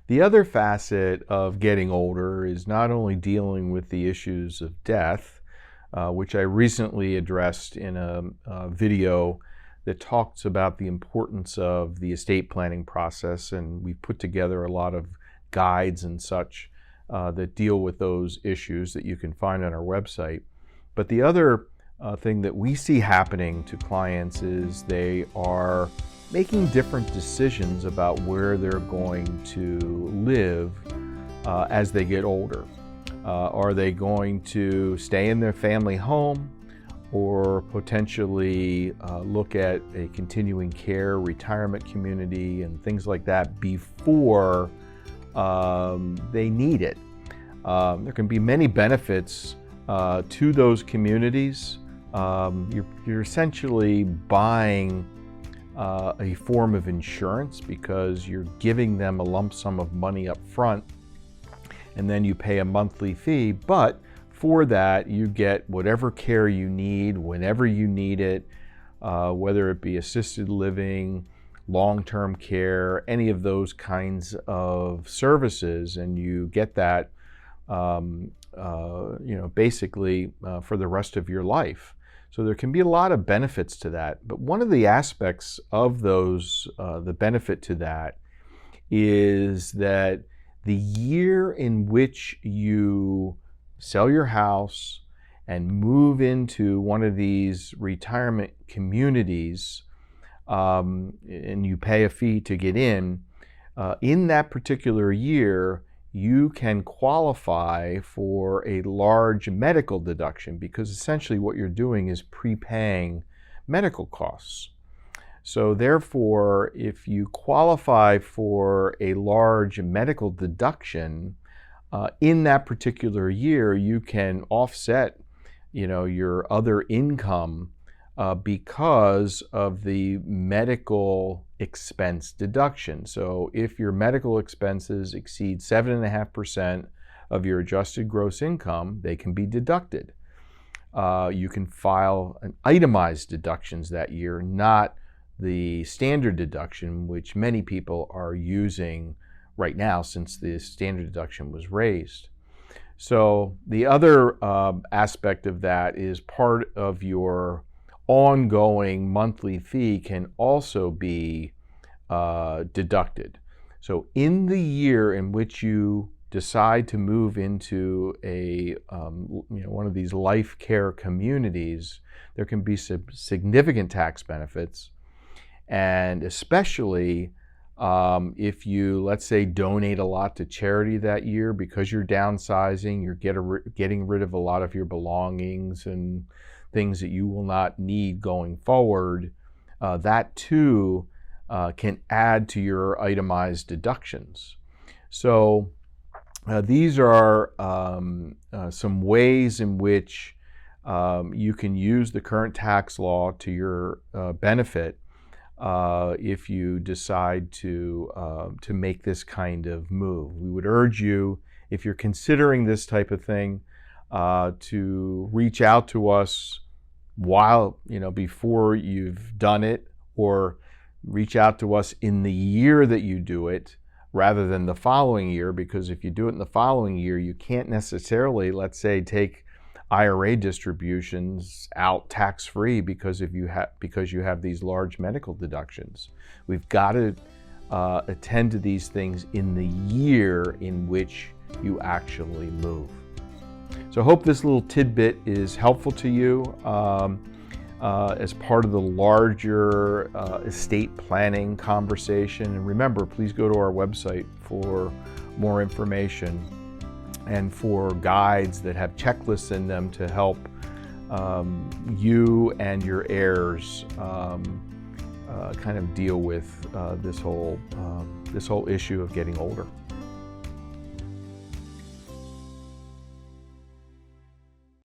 The other facet of getting older is not only dealing with the issues of death, which I recently addressed in a video that talks about the importance of the estate planning process, and we've put together a lot of guides and such that deal with those issues that you can find on our website. But the other thing that we see happening to clients is they are making different decisions about where they're going to live as they get older. Are they going to stay in their family home, or potentially look at a continuing care retirement community and things like that before they need it? There can be many benefits to those communities. You're essentially buying a form of insurance because you're giving them a lump sum of money up front, and then you pay a monthly fee. But for that, you get whatever care you need whenever you need it, whether it be assisted living, long-term care, any of those kinds of services, and you get that basically for the rest of your life. So there can be a lot of benefits to that. But one of the aspects of those, the benefit to that, is that the year in which you sell your house and move into one of these retirement communities, and you pay a fee to get in that particular year, you can qualify for a large medical deduction, because essentially what you're doing is prepaying medical costs. So therefore, if you qualify for a large medical deduction in that particular year, you can offset, your other income because of the medical expense deduction. So if your medical expenses exceed 7.5% of your adjusted gross income, they can be deducted. You can file an itemized deductions that year, not the standard deduction, which many people are using right now since the standard deduction was raised. So the other aspect of that is part of your ongoing monthly fee can also be deducted. So in the year in which you decide to move into a one of these life care communities, there can be significant tax benefits, and especially if you, let's say, donate a lot to charity that year because you're downsizing, you're getting rid of a lot of your belongings and things that you will not need going forward, that too can add to your itemized deductions. So these are some ways in which you can use the current tax law to your benefit if you decide to make this kind of move. We would urge you, if you're considering this type of thing, to reach out to us before you've done it, or reach out to us in the year that you do it rather than the following year, because if you do it in the following year, you can't necessarily, let's say, take IRA distributions out tax-free because you have these large medical deductions. We've got to attend to these things in the year in which you actually move. So I hope this little tidbit is helpful to you as part of the larger estate planning conversation. And remember, please go to our website for more information and for guides that have checklists in them to help you and your heirs kind of deal with this whole issue of getting older.